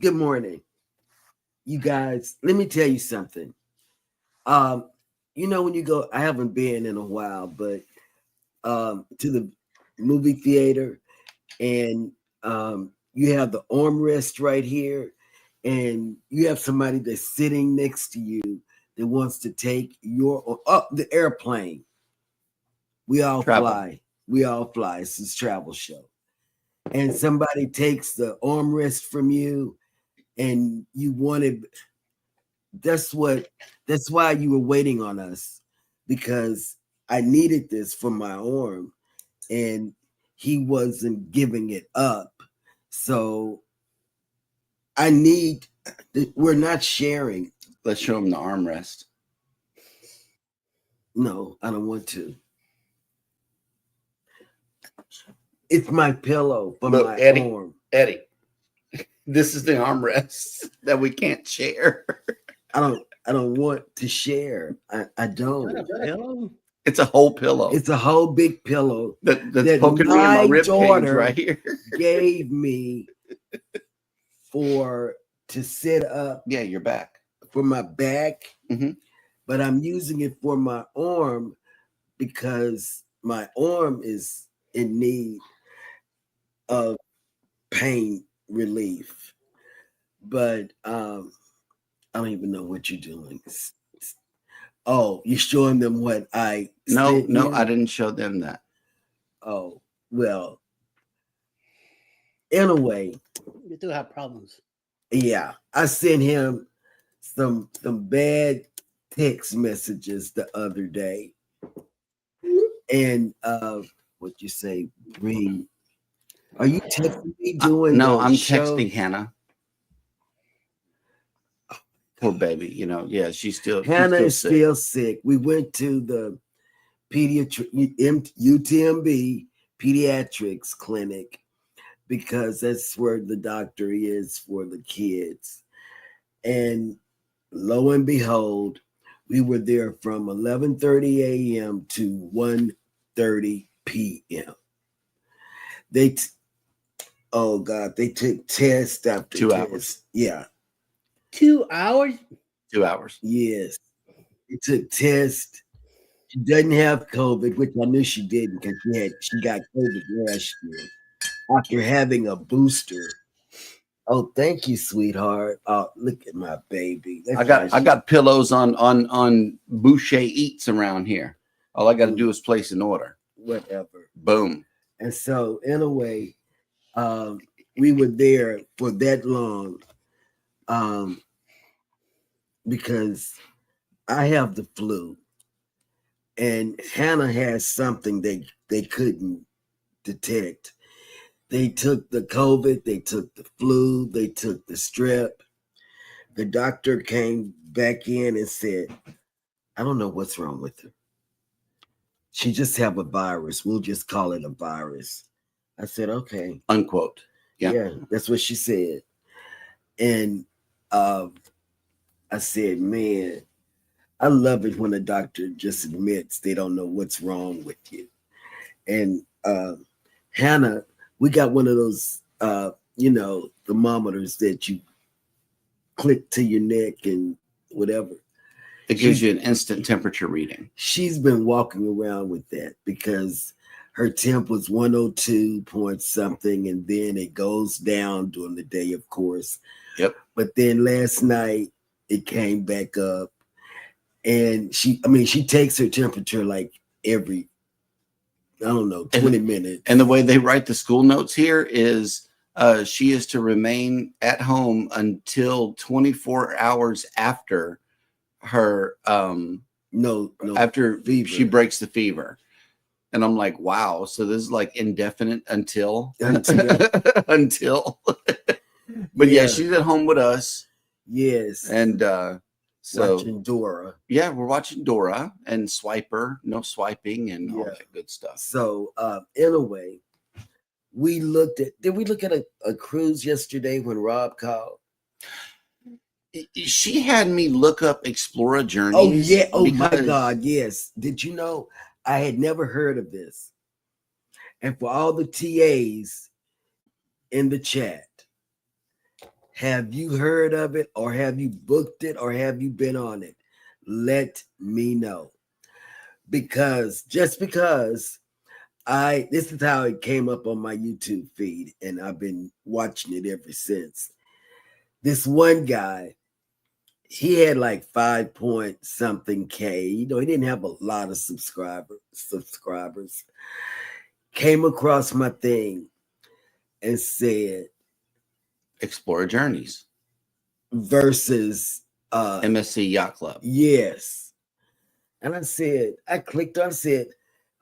Good morning, you guys. Let me tell you something. When you go, I haven't been in a while, but to the movie theater, and you have the armrest right here, and you have somebody that's sitting next to you that wants to take your up the airplane. We all Travel. fly. We all fly. It's this travel show. And somebody takes the armrest from you and you wanted that's why you were waiting on us, because I needed this for my arm and he wasn't giving it up. So we're not sharing. Let's show him the armrest. No, I don't want to. It's my pillow for my arm. Eddie, this is the armrest that we can't share. I don't want to share. I don't. It's a whole pillow. It's a whole big pillow that's poking me in my rib cage right here. Gave me to sit up. Yeah, your back. For my back. Mm-hmm. But I'm using it for my arm because my arm is in need of pain relief. But I don't even know what you're doing. Oh, you're showing them what I No, I didn't show them that. Oh, well. In a way. You do have problems. Yeah. I sent him some bad text messages the other day. And what you say, Bree? Are you texting me doing no, I'm show? Texting Hannah. Poor baby, yeah, she's still still sick. We went to the UTMB pediatrics clinic because that's where the doctor is for the kids. And lo and behold, we were there from 11:30 a.m. to 1:30 p.m. They took test after 2 test. hours. Yeah. 2 hours? 2 hours. Yes. They took test. She doesn't have COVID, which I knew she didn't because she got COVID last year after having a booster. Oh, thank you, sweetheart. Oh, look at my baby. I got pillows on Boucher Eats around here. All I got to do is place an order. Whatever. Boom. And so, in a way, we were there for that long because I have the flu, and Hannah has something they couldn't detect. They took the COVID, they took the flu, they took the strep. The doctor came back in and said, I don't know what's wrong with her. She just have a virus. We'll just call it a virus. I said, okay. Unquote. Yeah, that's what she said. And I said, man, I love it when a doctor just admits they don't know what's wrong with you. And Hannah, we got one of those, thermometers that you click to your neck and whatever. It gives you an instant temperature reading. She's been walking around with that because her temp was 102 point something, and then it goes down during the day, of course. Yep. But then last night it came back up, and she takes her temperature like every, 20 minutes. And the way they write the school notes here is she is to remain at home until 24 hours after her after fever. She breaks the fever. And I'm like, wow, so this is like indefinite until. But yeah, she's at home with us. Yes. And so watching Dora. Yeah, we're watching Dora and Swiper, no swiping and all that good stuff. So in a way, did we look at a cruise yesterday when Rob called? She had me look up Explora Journeys. Oh, yeah. Oh, my God. Yes. Did you know I had never heard of this? And for all the TAs in the chat, Have you heard of it, or have you booked it, or have you been on it? Let me know. Because this is how it came up on my YouTube feed, and I've been watching it ever since. This one guy, he had like 5 point something K. He didn't have a lot of subscribers. Came across my thing and said, Explorer Journeys versus MSC Yacht Club. Yes. And I clicked on, said,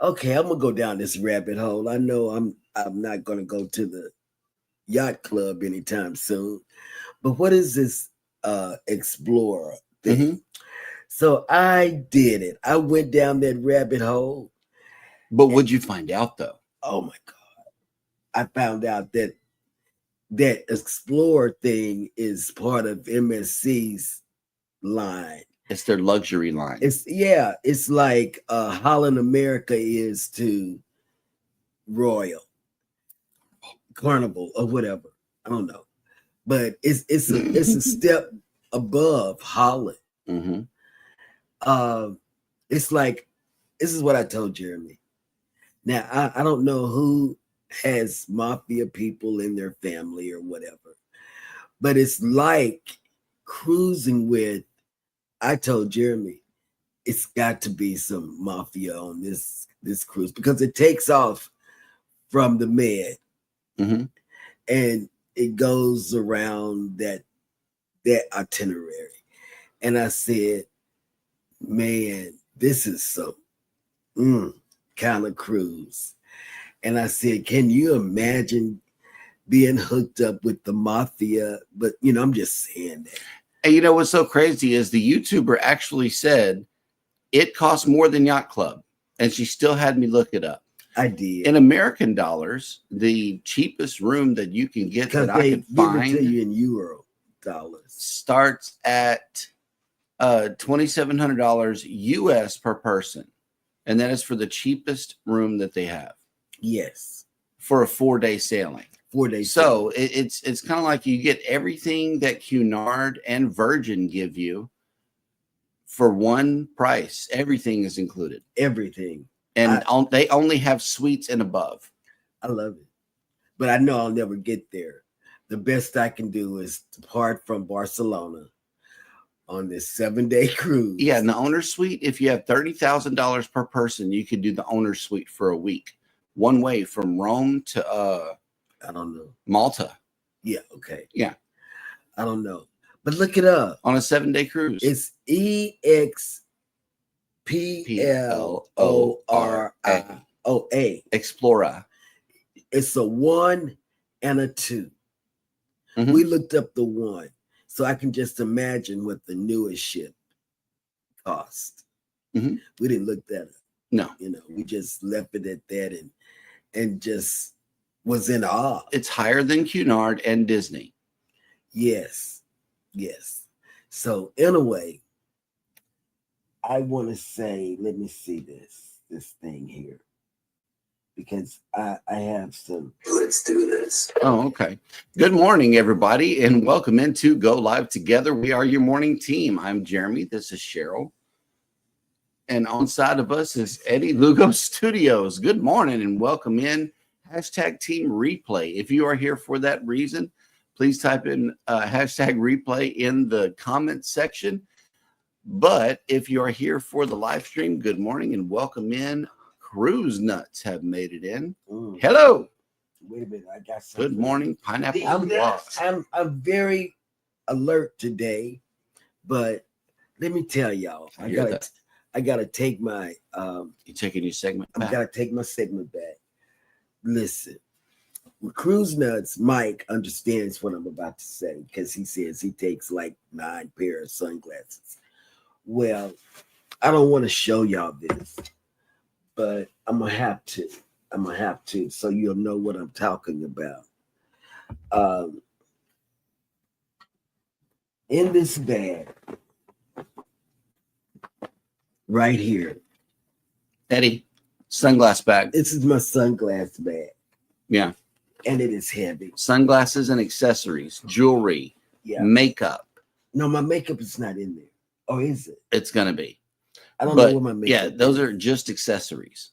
okay, I'm gonna go down this rabbit hole. I know I'm not gonna go to the yacht club anytime soon. But what is this Explorer thing? Mm-hmm. So I did it. I went down that rabbit hole. But what'd you find out though? Oh my God. I found out that Explorer thing is part of MSC's line. It's their luxury line. It's like Holland America is to Royal Carnival or whatever. I don't know. But it's a step above Holland. Mm-hmm. It's like, this is what I told Jeremy. Now I don't know who has mafia people in their family or whatever, but it's like cruising with, I told Jeremy, it's got to be some mafia on this cruise, because it takes off from the Med, mm-hmm. and it goes around that itinerary. And I said, man, this is some kind of cruise. And I said, can you imagine being hooked up with the mafia? But, I'm just saying that. And what's so crazy is the YouTuber actually said it costs more than Yacht Club. And she still had me look it up. I did. In American dollars, the cheapest room that you can get that I could find give it to you in Euro dollars starts at $2,700 US per person. And that is for the cheapest room that they have. Yes. For a 4-day sailing. 4 days. So it's kind of like you get everything that Cunard and Virgin give you for one price. Everything is included. Everything. And they only have suites and above. I love it. But I know I'll never get there. The best I can do is depart from Barcelona on this 7-day cruise. Yeah, and the owner's suite, if you have $30,000 per person, you could do the owner's suite for a week. One way from Rome to I don't know. Malta. Yeah, okay. Yeah. I don't know. But look it up. On a 7-day cruise. It's EXPLORIOA. Explorer. It's a 1 and a 2. Mm-hmm. We looked up the 1. So I can just imagine what the newest ship cost. Mm-hmm. We didn't look that up. No. We just left it at that and just was in awe. It's higher than Cunard and Disney. Yes. So in a way, I want to say, let me see this thing here, because I have some. Let's do this. Oh, okay. Good morning, everybody, and welcome into Go Live Together. We are your morning team. I'm Jeremy. This is Cheryl. And on side of us is Eddie, Lugo Studios. Good morning and welcome in. #team replay. If you are here for that reason, please type in #replay in the comments section. But if you are here for the live stream, good morning and welcome in. Cruise Nuts have made it in. Hello. Wait a minute, I got something. Good morning, Pineapple. I'm very alert today, but let me tell y'all, I gotta take my you taking your segment back? I gotta take my segment back. Listen, Cruise Nuts Mike understands what I'm about to say, because he says he takes like 9 pairs of sunglasses. Well, I don't want to show y'all this, but I'm gonna have to. So you'll know what I'm talking about. In this bag right here, Eddie, sunglass bag. this is my sunglass bag. Yeah. And it is heavy. Sunglasses and accessories, jewelry, Yeah. Makeup. No, my makeup is not in there. Oh, is it? It's gonna be. I don't know what my makeup. Yeah, those is. are just accessories.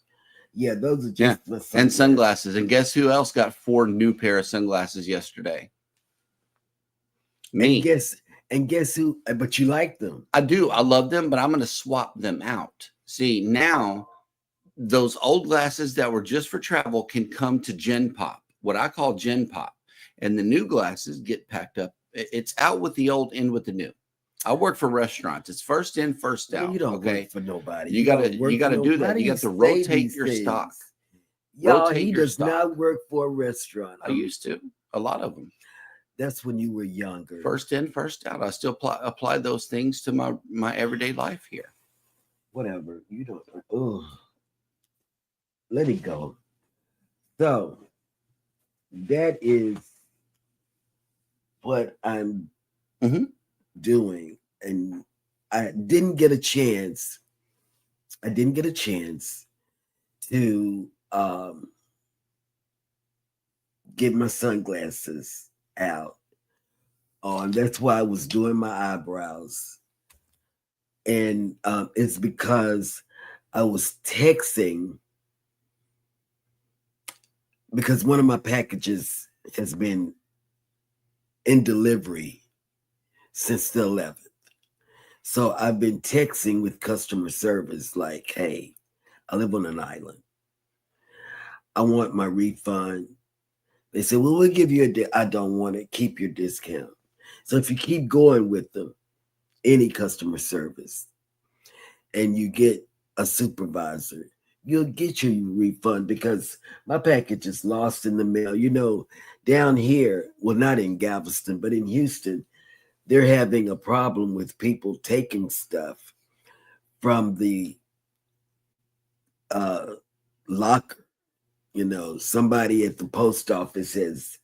Yeah, those are just my sunglasses. And sunglasses. And guess who else got 4 new pair of sunglasses yesterday? Me. And guess who? But you like them. I do. I love them, but I'm going to swap them out. See, now those old glasses that were just for travel can come to Gen Pop, what I call Gen Pop. And the new glasses get packed up. It's out with the old, in with the new. I work for restaurants. It's first in, first out. You don't work for nobody. You gotta do that. You got to rotate your stock. Y'all, he does not work for a restaurant. I used to. A lot of them. That's when you were younger. First in, first out. I still apply those things to my everyday life here. Whatever. You don't. Oh, let it go. So that is what I'm doing, and I didn't get a chance. To get my sunglasses out on. That's why I was doing my eyebrows, and it's because I was texting, because one of my packages has been in delivery since the 11th. So I've been texting with customer service like, hey, I live on an island. I want my refund. They said, well, we'll give you I don't want it. Keep your discount. So if you keep going with them, any customer service, and you get a supervisor, you'll get your refund, because my package is lost in the mail. You know, down here, well, not in Galveston, but in Houston, they're having a problem with people taking stuff from the locker. You know, somebody at the post office has,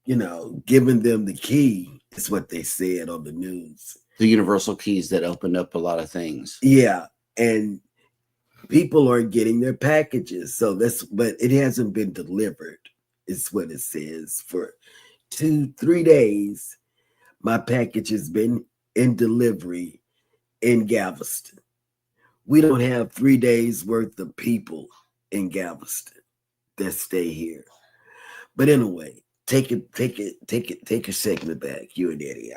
given them the key, is what they said on the news. The universal keys that opened up a lot of things. Yeah. And people aren't getting their packages. But it hasn't been delivered, is what it says. For 2-3 days, my package has been in delivery in Galveston. We don't have 3 days worth of people in Galveston that stay here. But anyway, take your segment back. You and Eddie.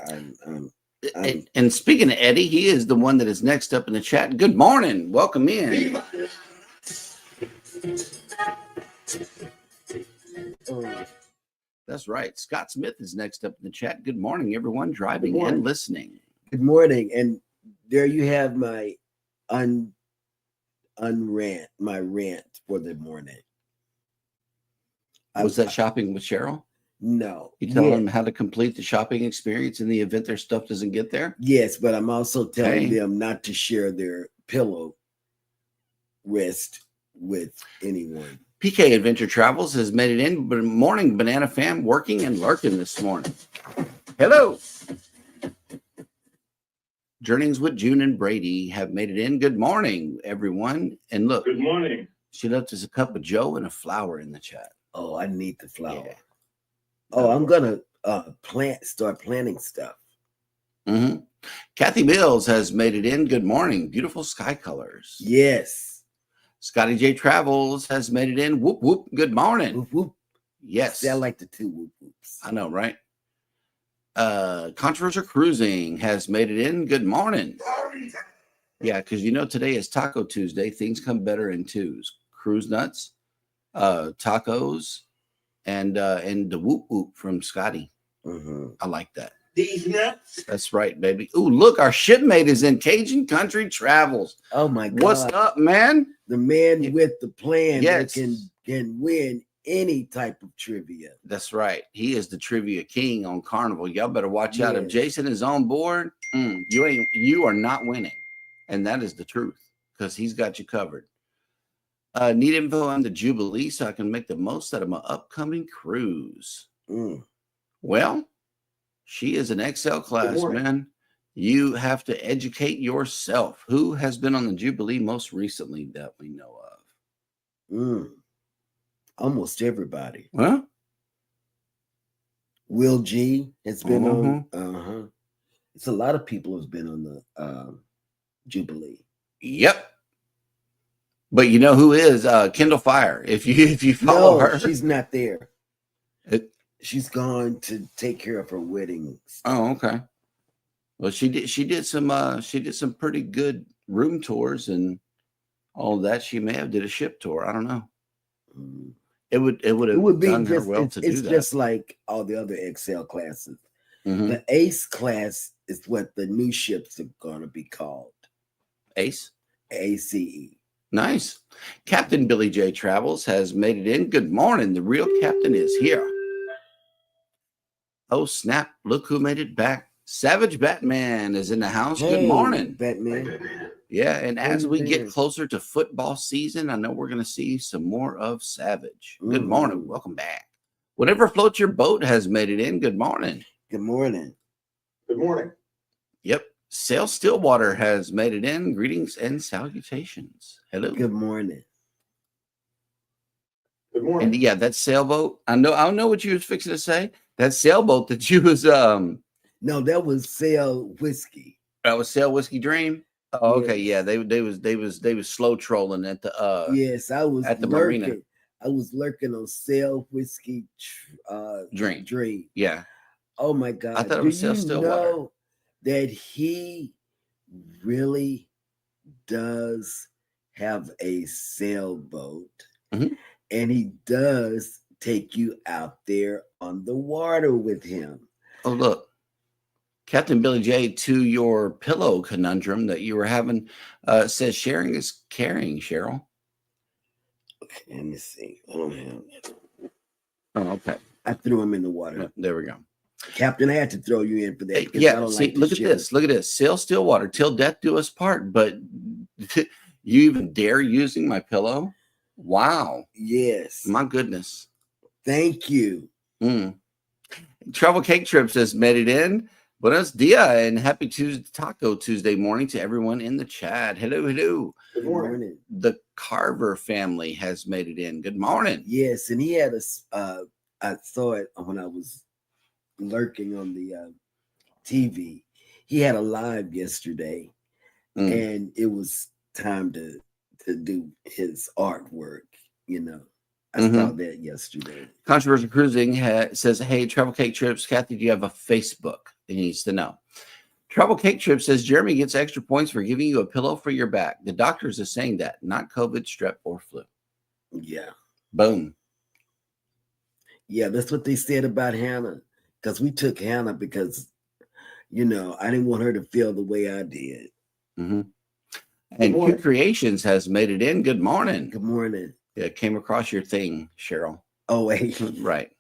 And speaking of Eddie, he is the one that is next up in the chat. Good morning. Welcome in. That's right. Scott Smith is next up in the chat. Good morning, everyone driving and listening. Good morning. And there you have my rant for the morning. Was that shopping with Cheryl? No. You tell them how to complete the shopping experience in the event their stuff doesn't get there? Yes, but I'm also telling them not to share their pillow rest with anyone. PK Adventure Travels has made it in. Good morning, Banana Fam, working and lurking this morning. Hello. Journeys with June and Brady have made it in. Good morning, everyone. And look. Good morning. She left us a cup of Joe and a flower in the chat. Oh, I need the flower. Yeah. Oh, I'm going to start planting stuff. Mm-hmm. Kathy Mills has made it in. Good morning. Beautiful sky colors. Yes. Scotty J Travels has made it in. Whoop, whoop. Good morning. Whoop, whoop. Yes. See, I like the 2 whoop, whoops. I know, right? Controversial Cruising has made it in. Good morning. Yeah, because today is Taco Tuesday. Things come better in twos. Cruise nuts, tacos, and the whoop whoop from Scotty. I like that. These nuts. That's right, baby. Ooh, look, our shipmate is in Cajun Country Travels. Oh my God. What's up, man? The man with the plan Yes. that can win any type of trivia. That's right. He is the trivia king on Carnival. Y'all better watch out. If Jason is on board, you are not winning. And that is the truth, because he's got you covered. Need info on the Jubilee so I can make the most out of my upcoming cruise. Well, she is an XL class, man. You have to educate yourself. Who has been on the Jubilee most recently that we know of? Almost everybody. Well, Will G has been on. Mm-hmm. It's a lot of people who's been on the Jubilee. Yep. But you know who is Kendall Fire? If you follow her, she's not there. She's gone to take care of her wedding stuff. Oh, okay. Well, she did some pretty good room tours and all of that. She may have did a ship tour. I don't know. It would have done her well to do that. It's just like all the other XL classes. Mm-hmm. The Ace class is what the new ships are going to be called. Ace? ACE. Nice. Captain Billy J Travels has made it in. Good morning. The real captain is here. Oh, snap. Look who made it back. Savage Batman is in the house. Hey, good morning. Batman. Yeah, and as we get closer to football season, I know we're going to see some more of Savage. Good morning. Welcome back. Whatever floats your boat has made it in. Good morning. Good morning. Good morning. Yep. Sail Stillwater has made it in. Greetings and salutations. Hello. Good morning. Good morning. And yeah, that sailboat. I know what you was fixing to say. That sailboat that you was No, that was Sail Whiskey. That was Sail Whiskey Dream. Oh, okay, yeah. They was slow trolling at the yes, I was at the lurking. marina. I was lurking on Sail Whiskey Dream. Yeah. Oh my God. I thought it was Sail Stillwater. Know that he really does have a sailboat, mm-hmm. and he does take you out there on the water with him. Oh, look. Captain Billy J, to your pillow conundrum that you were having, says sharing is caring, Cheryl. Okay, let me see. I don't have it. Oh, okay. I threw him in the water. Oh, there we go. Captain, I had to throw you in for that. Yeah, see, look at this. Look at this. Sail Stillwater, till death do us part. But you even dare using my pillow? Wow. Yes. My goodness. Thank you. Travel Cake Trips has made it in. Buenos dias and happy Taco Tuesday morning to everyone in the chat. Hello, hello. Good morning. The Carver family has made it in. Good morning. Yes, and he had I saw it when I was lurking on the TV. He had a live yesterday, and it was time to do his artwork. You know, I saw that yesterday. Controversial Cruising says, "Hey, Travel Cake Trips, Kathy, do you have a Facebook?" He needs to know. Travel Cake Trip says Jeremy gets extra points for giving you a pillow for your back. The doctors are saying that, not COVID, strep, or flu. Yeah. Boom. Yeah, that's what they said about Hannah. Because we took Hannah because, you know, I didn't want her to feel the way I did. And Q Creations has made it in. Good morning. Good morning. Yeah, came across your thing, Cheryl. Oh, wait. Right.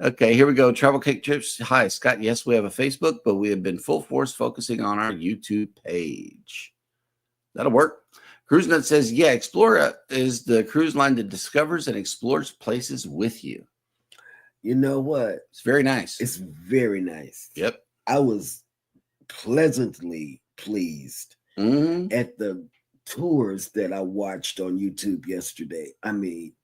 Okay, here we go. Travel Cake Trips. Hi, Scott. Yes, we have a Facebook, but we have been full force focusing on our YouTube page. That'll work. Cruise Nut says, yeah, Explorer is the cruise line that discovers and explores places with you. You know what? It's very nice. It's very nice. Yep. I was pleasantly pleased at the tours that I watched on YouTube yesterday. I mean,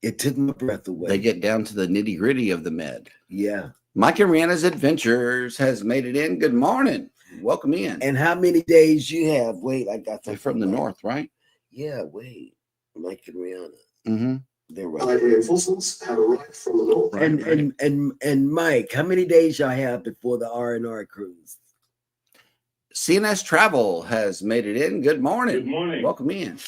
it took my breath away. They get down to the nitty gritty of the med. Yeah. Mike and Rihanna's Adventures has made it in. Good morning. Welcome in. And how many days you have? Wait, I got They're from the north, right? Yeah, wait. Mike and Rihanna. Mm-hmm. They're right. Reinforcements have arrived from the north. And Mike, how many days y'all have before the R&R cruise? CNS Travel has made it in. Good morning. Good morning. Welcome in.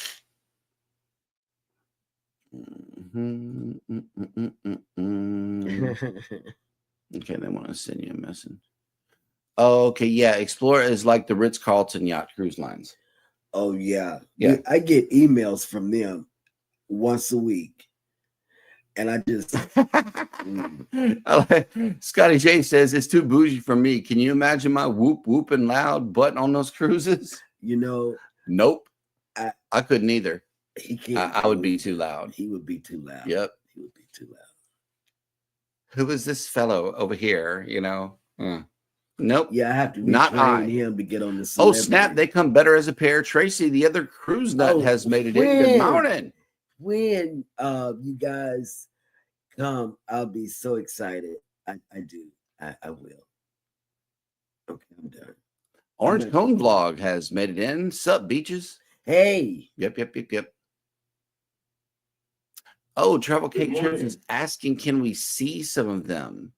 Okay, they want to send you a message. Oh, okay, yeah. Explorer is like the Ritz-Carlton Yacht Cruise Lines. Oh, yeah. Yeah. I get emails from them once a week. And I just... Scotty J says, it's too bougie for me. Can you imagine my whooping loud butt on those cruises? You know... Nope. I couldn't either. He can't. I would be too loud. He would be too loud. Yep. He would be too loud. Who is this fellow over here? You know? Nope. Yeah, I have to not retrain him to get on the celebrity. Oh, snap. They come better as a pair. Tracy, the other cruise nut, has made it in. Good morning. when you guys come, I'll be so excited. I do. I will. Okay, I'm done. Orange Cone Vlog has made it in. Sup, beaches? Hey. Yep. Oh, Travel Cake Trips is asking, can we see some of them?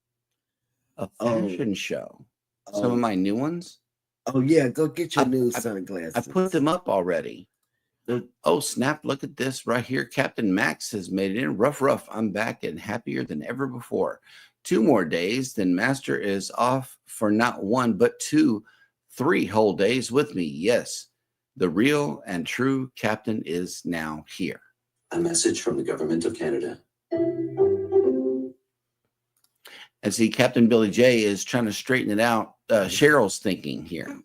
A fashion show. Some of my new ones? Oh, yeah. Go get your new sunglasses. I put them up already. Oh, snap. Look at this right here. Captain Max has made it in. Rough. I'm back and happier than ever before. 2 more days, then Master is off for not 1, but 2, 3 whole days with me. Yes, the real and true Captain is now here. A message from the government of Canada. And see, Captain Billy J is trying to straighten it out. Cheryl's thinking here.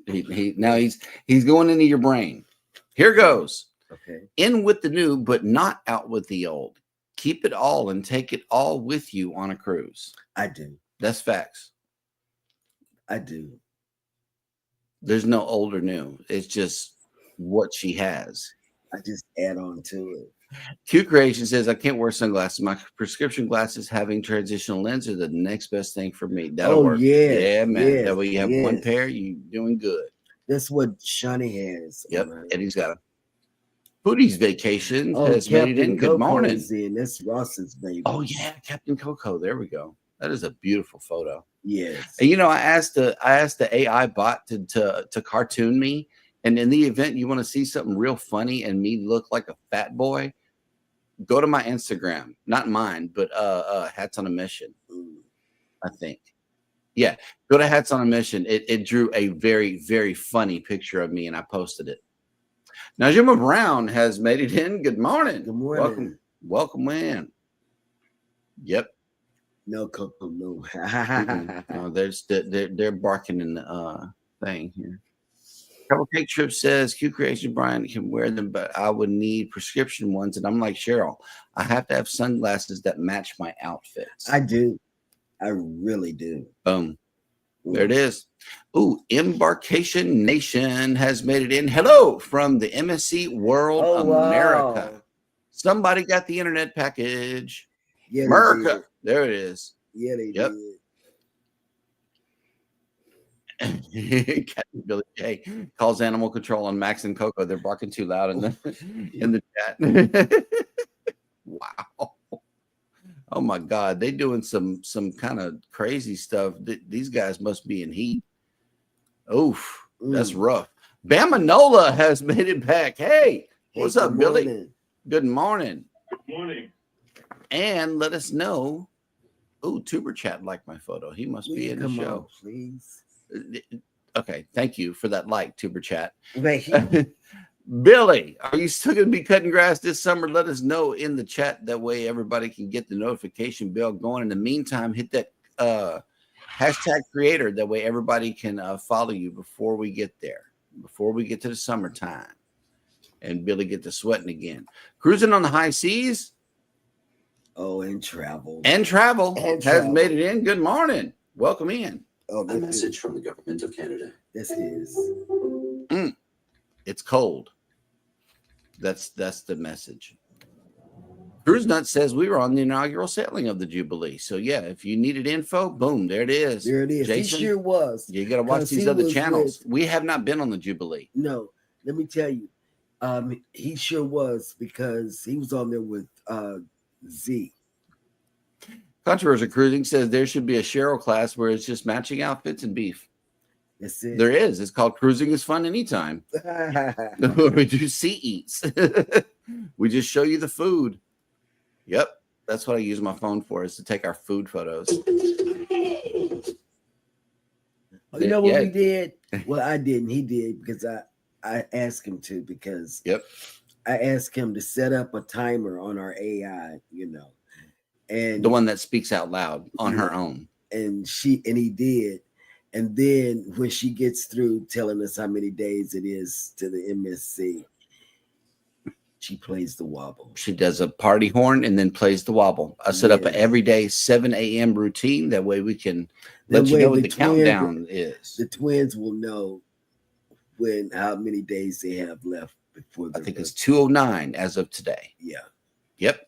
Now he's going into your brain. Here goes. Okay. In with the new, but not out with the old. Keep it all and take it all with you on a cruise. I do. That's facts. I do. There's no old or new. It's just what she has. I just add on to it. Q Creation says, I can't wear sunglasses. My prescription glasses having transitional lens are the next best thing for me. That'll work. Yeah, man. Yes, that way you have one pair, you doing good. That's what Shawnee has. Yep. Eddie's got a Foodie's Vacation has Captain made it in. Good Coco morning. That's Ross's baby. Oh, yeah. Captain Coco. There we go. That is a beautiful photo. Yes. And I asked the AI bot to cartoon me. And in the event you want to see something real funny and me look like a fat boy, go to my Instagram. Not mine, but Hats on a Mission. I think. Yeah. Go to Hats on a Mission. It drew a very, very funny picture of me and I posted it. Now, Jimmy Brown has made it in. Good morning. Good morning. Welcome in. Yep. No, Coco, no. No, they're barking in the thing here. Travel Cake Trip says Q Creation Brian can wear them, but I would need prescription ones. And I'm like, Cheryl, I have to have sunglasses that match my outfits. I do. I really do. Boom. There it is. Ooh, Embarkation Nation has made it in. Hello from the MSC World America. Wow. Somebody got the internet package. Yeah, America. There it is. Yeah, they did. Captain Billy J calls animal control on Max and Coco. They're barking too loud in the chat. Wow. Oh my God, they doing some kind of crazy stuff. These guys must be in heat. Oof, that's rough. Bamanola has made it back. Hey, what's up, Billy? Morning. Good morning. Good morning. And let us know. Ooh, Tuber Chat liked my photo. He must be in the show. On, please. Okay, thank you for that like, Tuber Chat. Right. Billy, are you still going to be cutting grass this summer? Let us know in the chat. That way everybody can get the notification bell going. In the meantime, hit that hashtag creator. That way everybody can follow you before we get there, before we get to the summertime. And Billy get to sweating again. Cruising on the high seas. Oh, and travel. Has made it in. Good morning. Welcome in. Oh, a message from the government of Canada. This is. It's cold. That's the message. Cruise Nut says we were on the inaugural sailing of the Jubilee. So yeah, if you needed info, boom, there it is. There it is. Jason, he sure was. You got to watch these other channels. We have not been on the Jubilee. No, let me tell you, he sure was because he was on there with Z. Controversial Cruising says there should be a Cheryl class where it's just matching outfits and beef. That's it. There is. It's called Cruising is Fun Anytime. We do sea eats. We just show you the food. Yep. That's what I use my phone for, is to take our food photos. Oh, you know what we did? Well, I didn't. He did because I asked him to, because I asked him to set up a timer on our AI, and the one that speaks out loud on her own. And he did. And then when she gets through telling us how many days it is to the MSC, she plays the wobble. She does a party horn and then plays the wobble. I set up an everyday 7 a.m. routine. That way we can let you know what the countdown is. The twins will know how many days they have left before. I think it's 209 as of today. Yeah. Yep.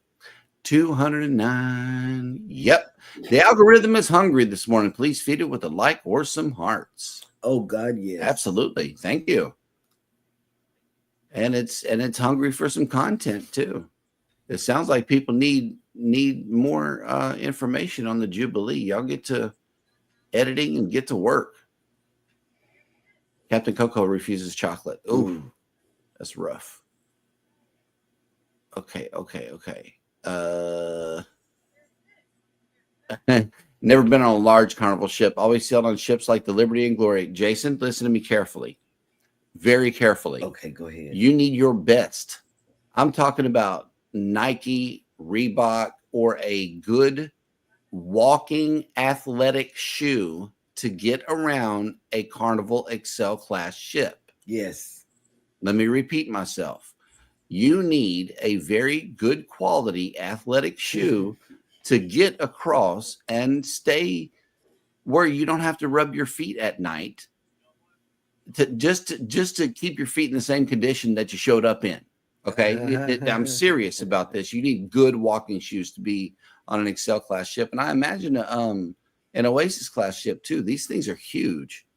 209. Yep. The algorithm is hungry this morning. Please feed it with a like or some hearts. Oh God, yes. Absolutely. Thank you. And it's hungry for some content too. It sounds like people need more information on the Jubilee. Y'all get to editing and get to work. Captain Coco refuses chocolate. Ooh, that's rough. Okay. Never been on a large Carnival ship. Always sailed on ships like the Liberty and Glory. Jason, listen to me carefully. Very carefully. Okay, go ahead. You need your best. I'm talking about Nike, Reebok, or a good walking athletic shoe to get around a Carnival Excel class ship. Yes. Let me repeat myself. You need a very good quality athletic shoe to get across and stay where you don't have to rub your feet at night. Just to keep your feet in the same condition that you showed up in. Okay, I'm serious about this. You need good walking shoes to be on an Excel class ship, and I imagine an Oasis class ship too. These things are huge,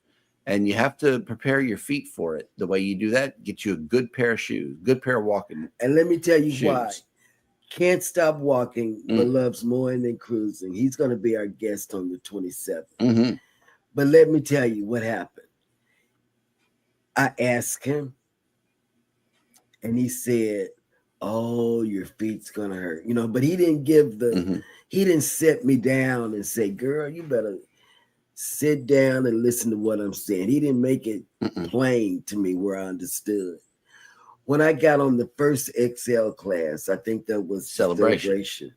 and you have to prepare your feet for it. The way you do that, get you a good pair of shoes, good pair of walking. And let me tell you shoes. why. Can't Stop Walking, but loves more than cruising. He's going to be our guest on the 27th. Mm-hmm. But let me tell you what happened. I asked him, and he said, "Oh, your feet's gonna hurt," But he didn't give he didn't set me down and say, "Girl, you better sit down and listen to what I'm saying." He didn't make it plain to me where I understood. When I got on the first XL class, I think that was Celebration.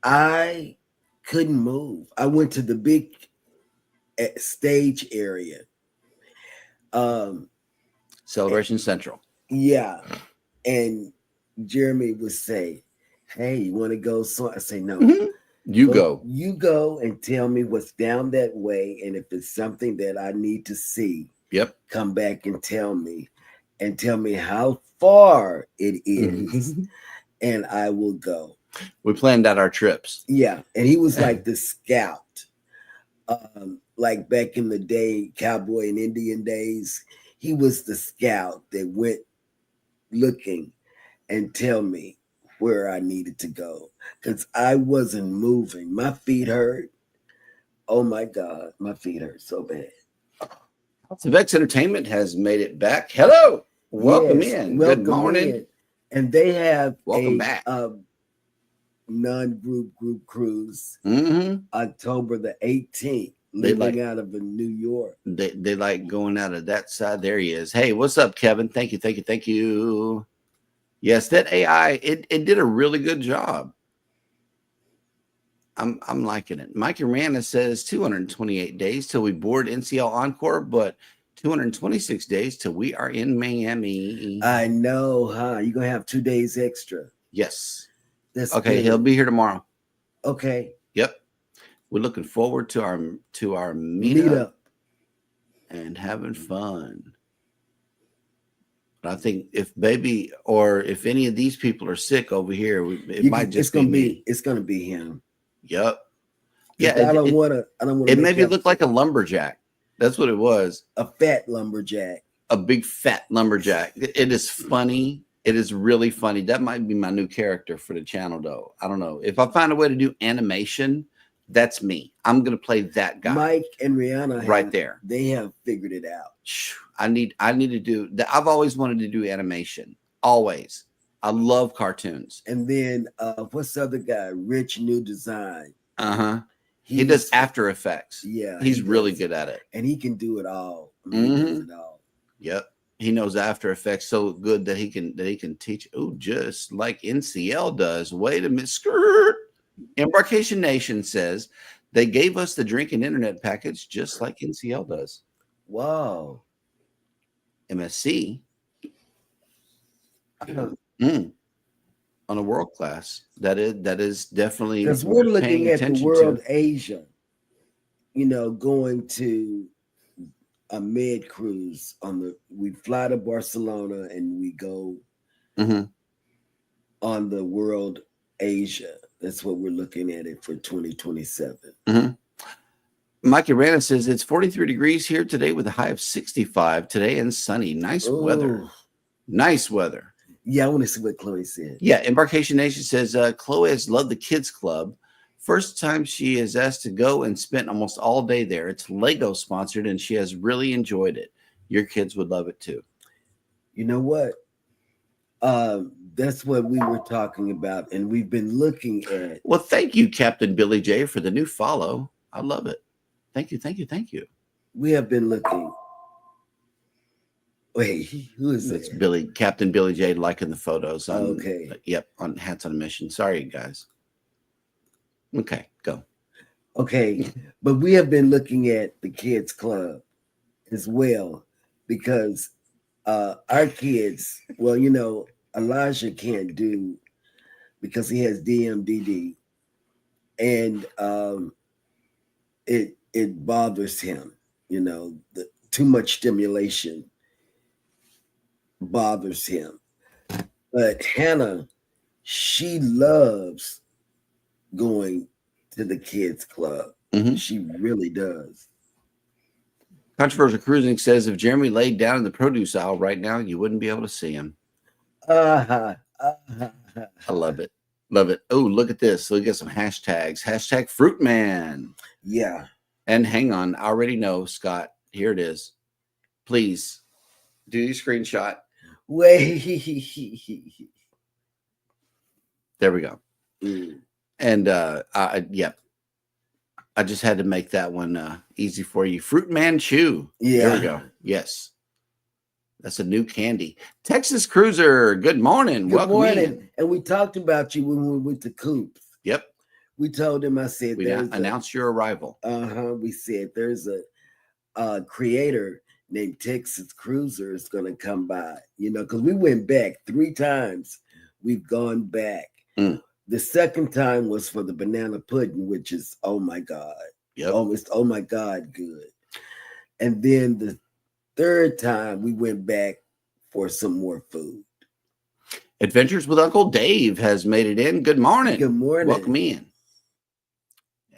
I couldn't move. I went to the big stage area. Celebration Central. Yeah. And Jeremy would say, "Hey, you want to go?" So I say, "No, You go. You go and tell me what's down that way. And if it's something that I need to see, come back and tell me how far it is, and I will go." We planned out our trips. Yeah. And he was like the scout. Like back in the day, cowboy and Indian days, he was the scout that went looking and tell me where I needed to go, because I wasn't moving. My feet hurt. Oh my God, my feet hurt so bad. Vex Entertainment has made it back. Hello, welcome in. Good morning. And they have welcome back. Non-group cruise October the 18th. Leaving out of New York. They like going out of that side. There he is. Hey, what's up, Kevin? Thank you. Yes, that AI, it did a really good job. I'm liking it. Mike Urana says 228 days till we board NCL Encore, but 226 days till we are in Miami. I know, huh? You're gonna have 2 days extra. Yes. That's okay. Good. He'll be here tomorrow. Okay. Yep. We're looking forward to our meetup and having fun. But I think if any of these people are sick over here, it might just be me. It's gonna be him. Yep. Yeah. I don't want to. It made me look like a lumberjack. That's what it was. A fat lumberjack. A big fat lumberjack. It is funny. It is really funny. That might be my new character for the channel, though. I don't know. If I find a way to do animation, that's me. I'm gonna play that guy. Mike and Rihanna right there. They have figured it out. I need to do that. I've always wanted to do animation. Always. I love cartoons. And then what's the other guy? Rich New Design. He does After Effects. Yeah. He's really good at it. And he can do it all. I mean, he does it all. Yep. He knows After Effects so good that he can teach. Oh, just like NCL does. Wait a minute. Skirt. Embarkation Nation says they gave us the drink and internet package just like NCL does. Wow. MSC on a world class. That is definitely, because we're looking at the world Asia, going to a med cruise we fly to Barcelona and we go on the world Asia. That's what we're looking at it for 2027. Mm-hmm. Mikey Rana says it's 43 degrees here today with a high of 65 today and sunny. Nice weather. Nice weather. Yeah, I want to see what Chloe said. Yeah, Embarkation Nation says Chloe has loved the kids club. First time she is asked to go and spent almost all day there. It's Lego sponsored and she has really enjoyed it. Your kids would love it too. You know what? That's what we were talking about, and we've been looking at. Well, thank you, Captain Billy J, for the new follow. I love it. Thank you, thank you, thank you. We have been looking. Wait, who is That's that? Captain Billy J liking the photos. Okay. Yep, on Hats on a Mission. Sorry, guys. Okay, go. Okay, but we have been looking at the kids club as well, because our kids, well, you know, Elijah can't do because he has DMDD, and it bothers him, you know, too much stimulation bothers him. But Hannah, she loves going to the kids club. Mm-hmm. She really does. Controversial Cruising says if Jeremy laid down in the produce aisle right now, you wouldn't be able to see him. I love it. Love it. Oh, look at this. So we get some hashtags. Hashtag Fruitman. Yeah. And hang on. I already know, Scott. Here it is. Please do your screenshot. Wait. There we go. And yep. I just had to make that one easy for you. Fruit Man Chew. Yeah. There we go. Yes. That's a new candy. Texas Cruiser. Good morning. Good Welcome morning. in. And we talked about you when we went to Coops. Yep. We told him, I said, We announced your arrival. We said there's a creator named Texas Cruiser is going to come by, you know, because we went back 3 times. We've gone back. The second time was for the banana pudding, which is, oh my God. Yep. Almost, oh my God, good. And then the third time we went back for some more food. Adventures with Uncle Dave has made it in. Good morning. Good morning. Welcome in.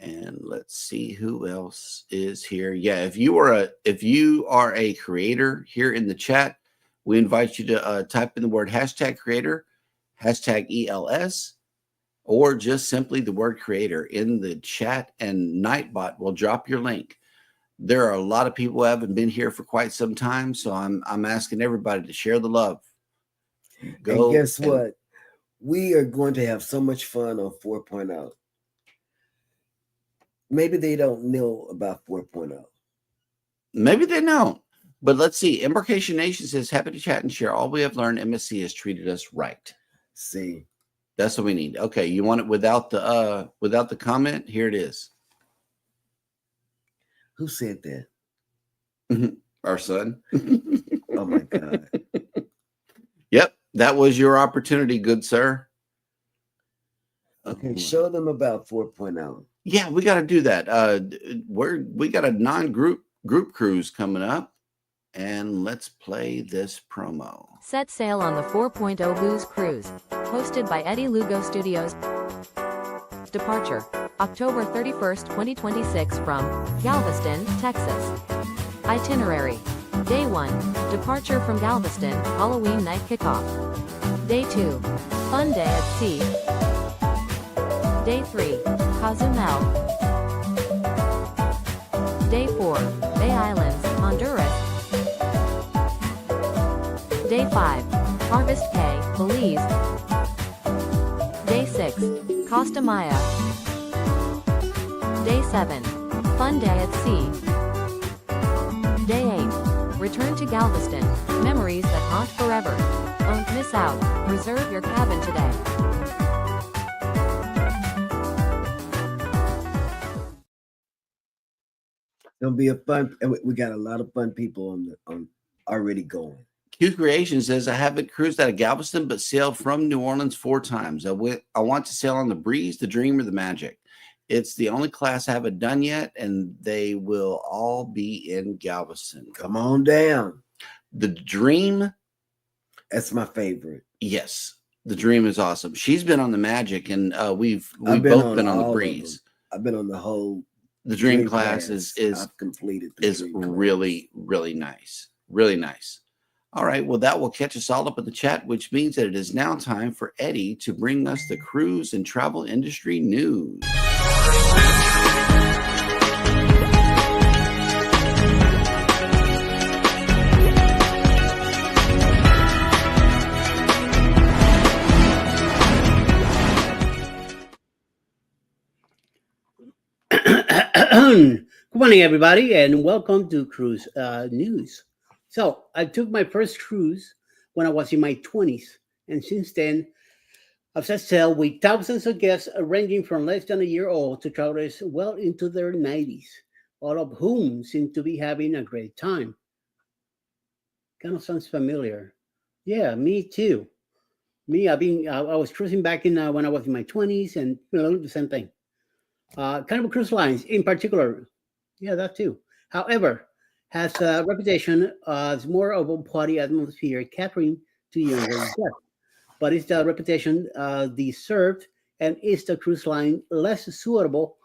And let's see who else is here. Yeah, if you are a creator here in the chat, we invite you to type in the word hashtag creator, hashtag ELS, or just simply the word creator in the chat, and Nightbot will drop your link. There are a lot of people who haven't been here for quite some time, so I'm asking everybody to share the love. Go and guess what? We are going to have so much fun on 4.0. Maybe they don't know about 4.0. Maybe they don't. But let's see. Embarkation Nation says, happy to chat and share. All we have learned, MSC has treated us right. See. That's what we need. Okay, you want it without the comment? Here it is. Who said that? Our son. Oh my God. Yep, that was your opportunity, good sir. Okay, show them about 4.0. Yeah, we got to do that. We got a non-group cruise coming up, and let's play this promo. Set sail on the 4.0 Booze Cruise, hosted by Eddie Lugo Studios. Departure, October 31st, 2026 from Galveston, Texas. Itinerary, Day 1, departure from Galveston, Halloween night kickoff. Day 2, fun day at sea. Day 3, Cozumel. Day 4, Bay Islands, Honduras. Day 5, Harvest Cay, Belize. Day 6, Costa Maya. Day 7, fun day at sea. Day 8, return to Galveston, memories that haunt forever. Don't miss out, reserve your cabin today. It'll be a fun, and we got a lot of fun people on already going. Q Creation says, I haven't cruised out of Galveston, but sailed from New Orleans 4 times. I want to sail on the Breeze, the Dream, or the Magic. It's the only class I haven't done yet, and they will all be in Galveston. Come on down. The Dream. That's my favorite. Yes. The Dream is awesome. She's been on the Magic, and we've I've both been on all the of Breeze. them. I've been on the whole The Dream class I've completed the is Dream class. really nice. Really nice. All right. Well, that will catch us all up in the chat, which means that it is now time for Eddie to bring us the cruise and travel industry news. Good morning, everybody, and welcome to Cruise News. So, I took my first cruise when I was in my 20s, and since then, I've set sail with thousands of guests ranging from less than a year old to travelers well into their 90s, all of whom seem to be having a great time. Kind of sounds familiar. Yeah, me too. I was cruising back in when I was in my 20s, and the same thing. Carnival Cruise Lines, in particular, yeah, that too. However, has a reputation as more of a party atmosphere, catering to younger guests. But is the reputation deserved, and is the cruise line less suitable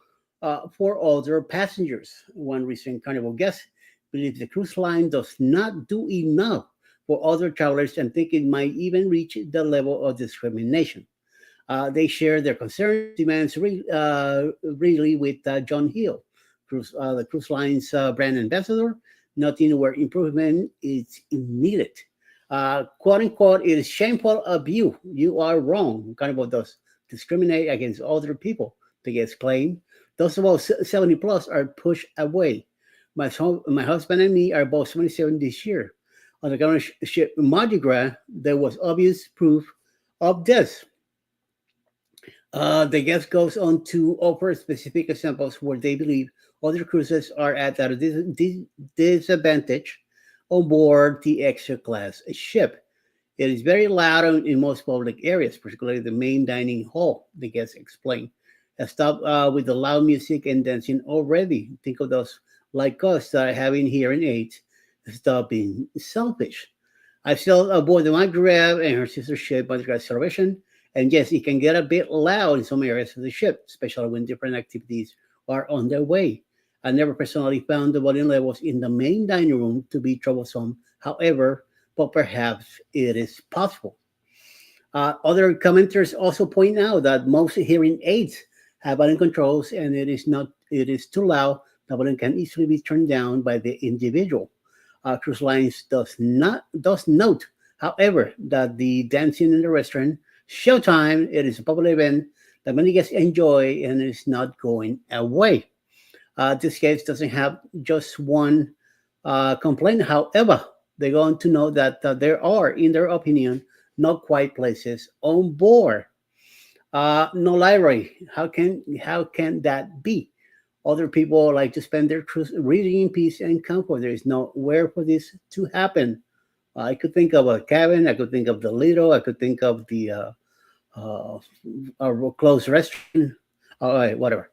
for older passengers? One recent Carnival guest believes the cruise line does not do enough for other travelers and think it might even reach the level of discrimination. They share their concerns, demands really with John Hill, the cruise line's brand ambassador, noting where improvement is needed. Quote unquote, it is shameful of you. You are wrong. Carnival does discriminate against other people, the guests claim. Those about 70 plus are pushed away. My husband and me are both 77 this year. On the government ship Mardi Gras, there was obvious proof of this. The guest goes on to offer specific examples where they believe other cruises are at a disadvantage on board the extra class ship. It is very loud in most public areas, particularly the main dining hall, the guests explain. Stop with the loud music and dancing already. Think of those like us that are having hearing aids. Stop being selfish. I've sailed aboard the Mardi Gras and her sister ship, Mardi Gras Celebration. And yes, it can get a bit loud in some areas of the ship, especially when different activities are on their way. I never personally found the volume levels in the main dining room to be troublesome, however, but perhaps it is possible. Other commenters also point out that most hearing aids have volume controls, and it is too loud. The volume can easily be turned down by the individual. Cruise Lines does note, however, that the dancing in the restaurant Showtime, it is a popular event that many guests enjoy and is not going away. This case doesn't have just one complaint. However, they go on to know that there are, in their opinion, not quiet places on board. No library. How can that be? Other people like to spend their cruise reading in peace and comfort. There is nowhere for this to happen. I could think of a cabin. I could think of the Lido. I could think of the closed restaurant. All right, whatever.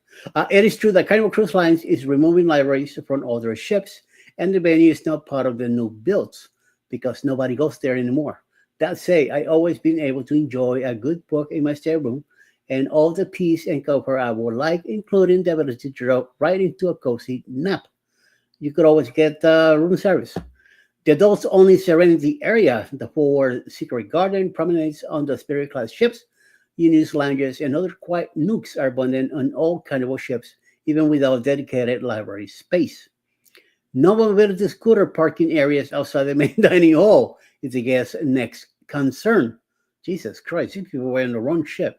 It is true that Carnival Cruise Lines is removing libraries from older ships, and the venue is not part of the new builds because nobody goes there anymore. That said, I always been able to enjoy a good book in my stateroom and all the peace and comfort I would like, including the ability to drop right into a cozy nap. You could always get room service. The adults-only Serenity area, the 4 secret garden promenades on the Spirit class ships, units, lounges, and other quiet nooks are abundant on all Carnival ships, even without dedicated library space. No mobility scooter parking areas outside the main dining hall is the guest's next concern. Jesus Christ, these people were on the wrong ship.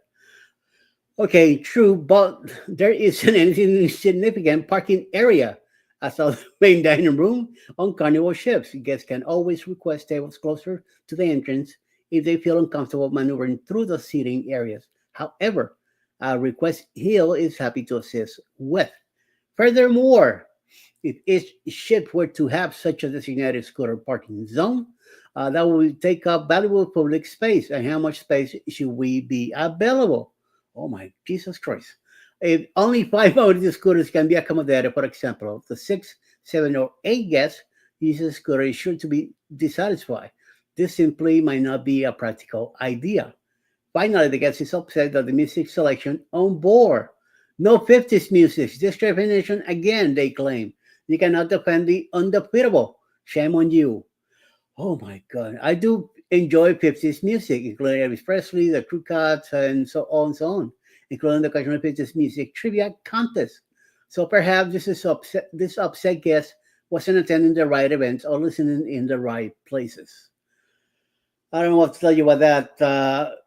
Okay, true, but there isn't anything significant parking area outside the main dining room on Carnival ships. Guests can always request tables closer to the entrance if they feel uncomfortable maneuvering through the seating areas. However, a request Hill is happy to assist with. Furthermore, if each ship were to have such a designated scooter parking zone, that would take up valuable public space. And how much space should we be available? Oh my Jesus Christ. If only 5 of these scooters can be accommodated, for example, the 6, 7, or 8 guests using the scooter is sure to be dissatisfied. This simply might not be a practical idea. Finally, the guest is upset that the music selection on board. No 50s music. Discrimination again, they claim. You cannot defend the undefeatable. Shame on you. Oh my God. I do enjoy 50s music, including Elvis Presley, the Crew Cuts, and so on and so on, including the occasional 50s music trivia contest. So perhaps this upset guest wasn't attending the right events or listening in the right places. I don't know what to tell you about that.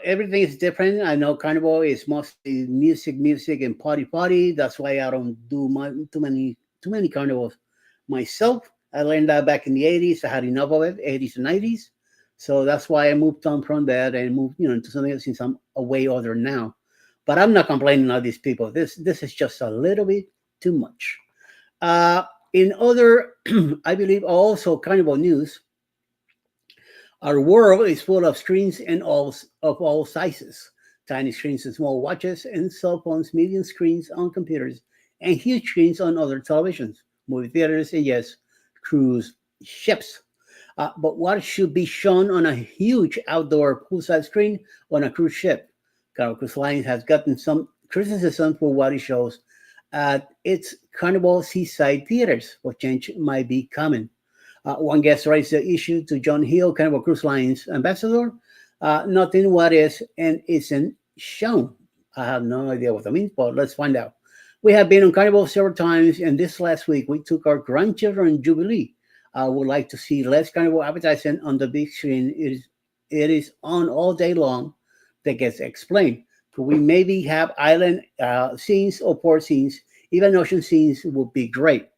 Everything is different. I know Carnival is mostly music, and party. That's why I don't do too many carnivals myself. I learned that back in the 80s. I had enough of it, 80s and 90s. So that's why I moved on from that and moved, into something else since I'm away other now. But I'm not complaining of these people. This is just a little bit too much. In other, I believe also Carnival news, our world is full of screens of all sizes. Tiny screens and small watches and cell phones, medium screens on computers, and huge screens on other televisions, movie theaters, and yes, cruise ships. But what should be shown on a huge outdoor poolside screen on a cruise ship? Carnival Cruise Lines has gotten some criticism for what it shows at its Carnival seaside theaters, but change might be coming. One guest raised the issue to John Hill, Carnival Cruise Lines ambassador. Nothing what is and isn't shown. I have no idea what that means, but let's find out. We have been on Carnival several times, and this last week we took our grandchildren Jubilee. I would like to see less Carnival advertising on the big screen. It is on all day long. That gets explained. Could we maybe have island scenes or port scenes? Even ocean scenes would be great.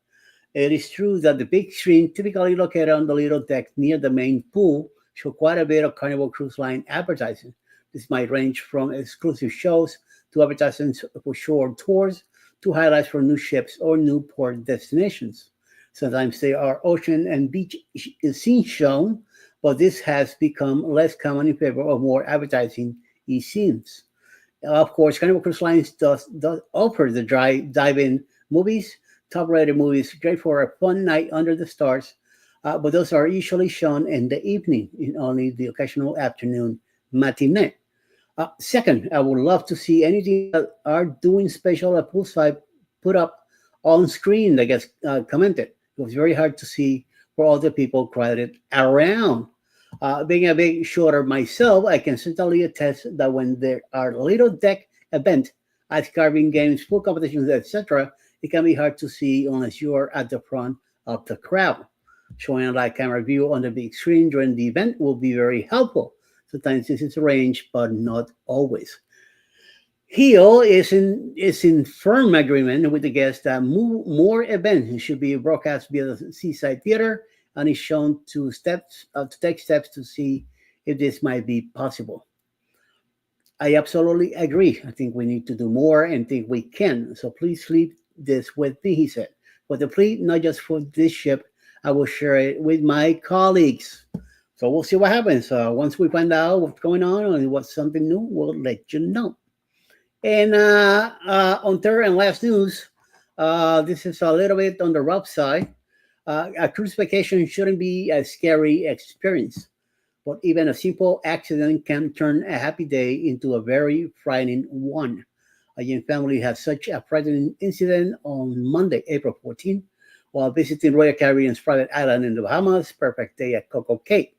It is true that the big screen, typically located on the little deck near the main pool, show quite a bit of Carnival Cruise Line advertising. This might range from exclusive shows to advertisements for shore tours to highlights for new ships or new port destinations. Sometimes there are ocean and beach scenes shown, but this has become less common in favor of more advertising scenes. Of course, Carnival Cruise Lines does offer the dive-in movies, top-rated movies, great for a fun night under the stars, but those are usually shown in the evening in only the occasional afternoon matinee. Second, I would love to see anything that are doing special at poolside put up on screen that gets commented. It was very hard to see for all the people crowded around. Being a bit shorter myself, I can certainly attest that when there are little deck events, ice carving games, pool competitions, etc., it can be hard to see unless you are at the front of the crowd. Showing a live camera view on the big screen during the event will be very helpful. Sometimes this is arranged, but not always. Heel is in firm agreement with the guest that more events should be broadcast via the Seaside Theater, and is shown to take steps to see if this might be possible. I absolutely agree. I think we need to do more and think we can. So please leave this with me, he said. But the plea, not just for this ship, I will share it with my colleagues. So we'll see what happens. Once we find out what's going on and what's something new, we'll let you know. And on third and last news, this is a little bit on the rough side. A cruise vacation shouldn't be a scary experience, but even a simple accident can turn a happy day into a very frightening one. A young family had such a frightening incident on Monday, April 14, while visiting Royal Caribbean's private island in the Bahamas, Perfect Day at Coco Cay.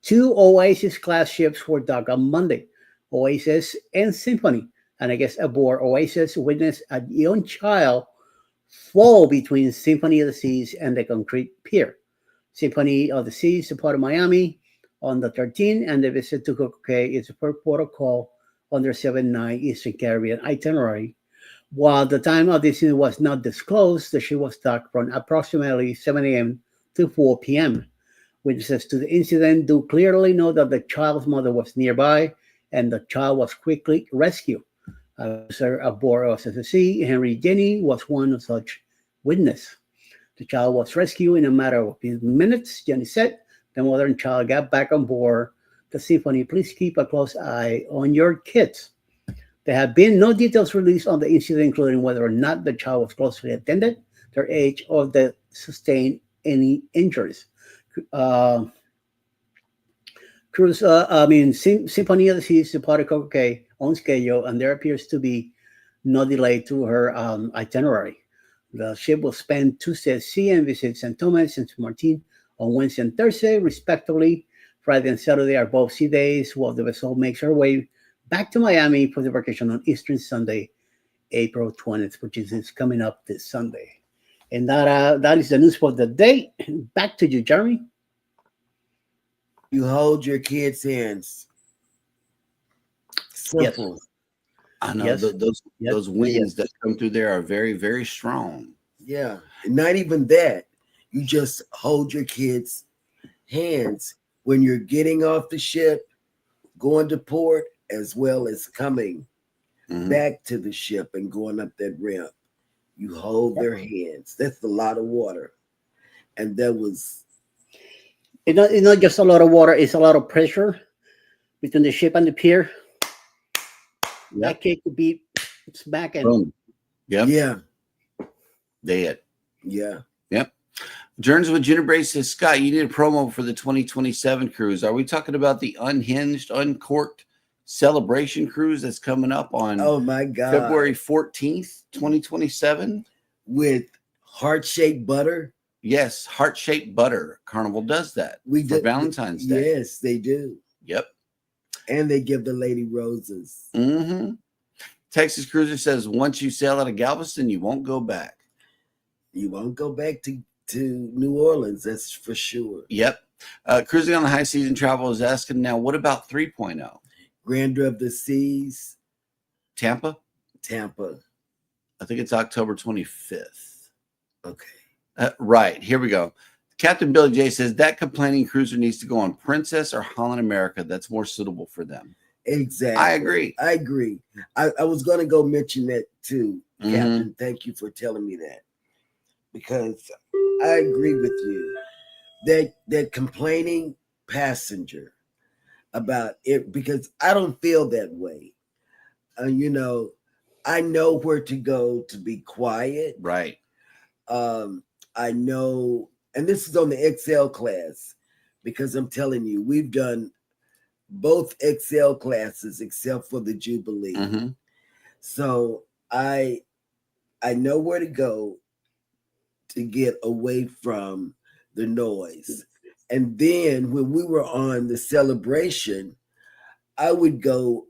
Two Oasis-class ships were docked on Monday, Oasis and Symphony, and I guess aboard Oasis witnessed a young child fall between Symphony of the Seas and the concrete pier. Symphony of the Seas departed Miami on the 13th, and the visit to Coco Cay is the first protocol on their 7-night Eastern Caribbean itinerary. While the time of this was not disclosed, the ship was docked from approximately 7 a.m. to 4 p.m. Witnesses to the incident do clearly know that the child's mother was nearby, and the child was quickly rescued. Officer aboard OSSC, Henry Jenny, was one such witness. The child was rescued in a matter of a few minutes, Jenny said. The mother and child got back on board the Symphony. Please keep a close eye on your kids. There have been no details released on the incident, including whether or not the child was closely attended, their age, or they sustained any injuries. Cruise, Symphony of the Seas departed Coco Cay on schedule, and there appears to be no delay to her itinerary. The ship will spend Tuesday at sea and visit St. Thomas and St. Martin on Wednesday and Thursday, respectively. Friday and Saturday are both sea days, while the vessel makes her way back to Miami for the vacation on Eastern Sunday, April 20th, which is coming up this Sunday. And that is the news for the day. Back to you, Jeremy. You hold your kids' hands. Simple. I know Yes. those winds that come through there are very, very strong. Yeah. Not even that. You just hold your kids' hands when you're getting off the ship, going to port, as well as coming back to the ship and going up that ramp. You hold their hands. That's a lot of water. And that was... It's not just a lot of water, it's a lot of pressure between the ship and the pier. That cake could be back and Boom. Yep. Yeah. Dead. Yeah. Yep. Journeys with Junior Bray says, Scott, you need a promo for the 2027 cruise. Are we talking about the unhinged, uncorked celebration cruise that's coming up on my God. February 14th, 2027? With heart-shaped butter? Yes, heart-shaped butter. Carnival does that for Valentine's Day. Yes, they do. Yep. And they give the lady roses. Mm-hmm. Texas Cruiser says, once you sail out of Galveston, you won't go back. You won't go back to New Orleans, that's for sure. Yep. Cruising on the High Season Travel is asking now, what about 3.0? Grandeur of the Seas. Tampa? Tampa. I think it's October 25th. Okay. Right. Here we go. Captain Billy J says that complaining cruiser needs to go on Princess or Holland America. That's more suitable for them. Exactly. I agree. I was going to go mention that too, Captain. Thank you for telling me that. Because I agree with you. That complaining passenger about it, because I don't feel that way. I know where to go to be quiet. Right. I know, and this is on the XL class, because I'm telling you, we've done both XL classes except for the Jubilee. So I know where to go to get away from the noise. And then when we were on the Celebration, I would go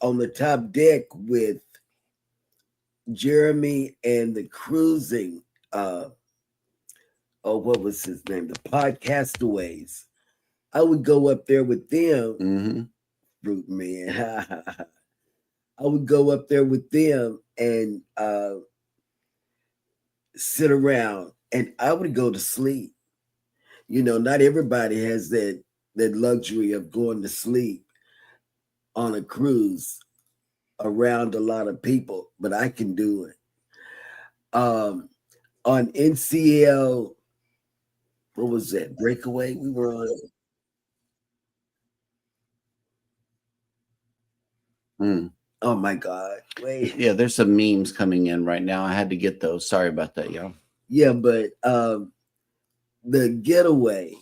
on the top deck with Jeremy and the cruising what was his name? The Podcastaways. I would go up there with them, Fruit Man. I would go up there with them and sit around, and I would go to sleep. Not everybody has that luxury of going to sleep on a cruise around a lot of people, but I can do it. On NCL, what was that? Breakaway? We were on. Oh my God. Wait. Yeah, there's some memes coming in right now. I had to get those. Sorry about that, y'all. Yeah, but the getaway,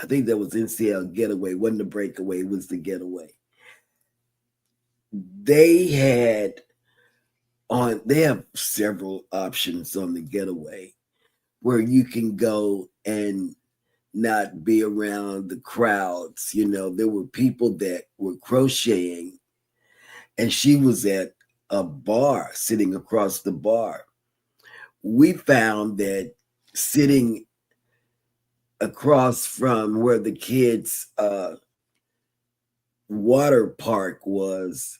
I think that was NCL getaway, wasn't the breakaway, it was the getaway. They have several options on the getaway where you can go and not be around the crowds. There were people that were crocheting, and she was at a bar, sitting across the bar. We found that sitting across from where the kids' water park was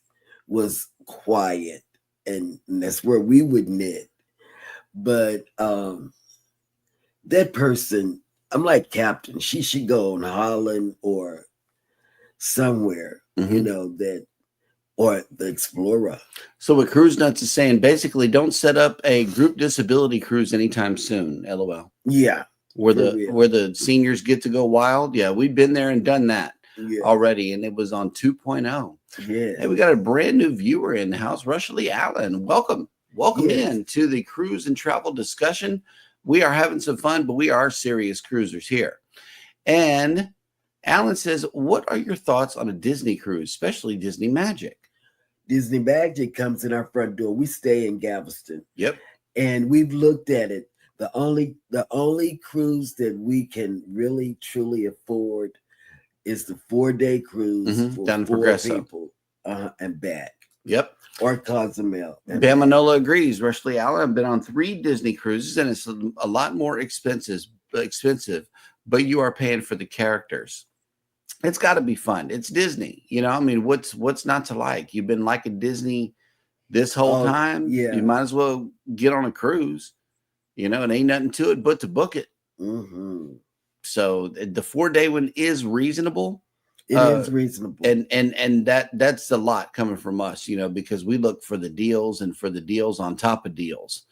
quiet, and that's where we would knit. But that person, I'm like, Captain, she should go on Holland or somewhere, or the Explorer. So what Cruise Nuts is saying, basically, don't set up a group disability cruise anytime soon. LOL. Yeah. Where the seniors get to go wild. Yeah, we've been there and done that already, and it was on 2.0. Yeah. And we got a brand new viewer in the house, Rushley Allen. Welcome in to the cruise and travel discussion. We are having some fun, but we are serious cruisers here. And Alan says, what are your thoughts on a Disney cruise, especially Disney Magic? Disney Magic comes in our front door. We stay in Galveston. Yep. And we've looked at it. The only cruise that we can really truly afford is the 4-day cruise for down to 4 Progresso. people and back. Yep. Or Cozumel. Bamanola agrees. Rushley Allen, I've been on 3 Disney cruises, and it's a lot more expensive, but you are paying for the characters. It's got to be fun. It's Disney. You know, I mean, what's not to like? You've been liking Disney this whole time. Yeah. You might as well get on a cruise. You know, it ain't nothing to it but to book it. So the 4-day one is reasonable. It is reasonable. And that's a lot coming from us, you know, because we look for the deals and for the deals on top of deals.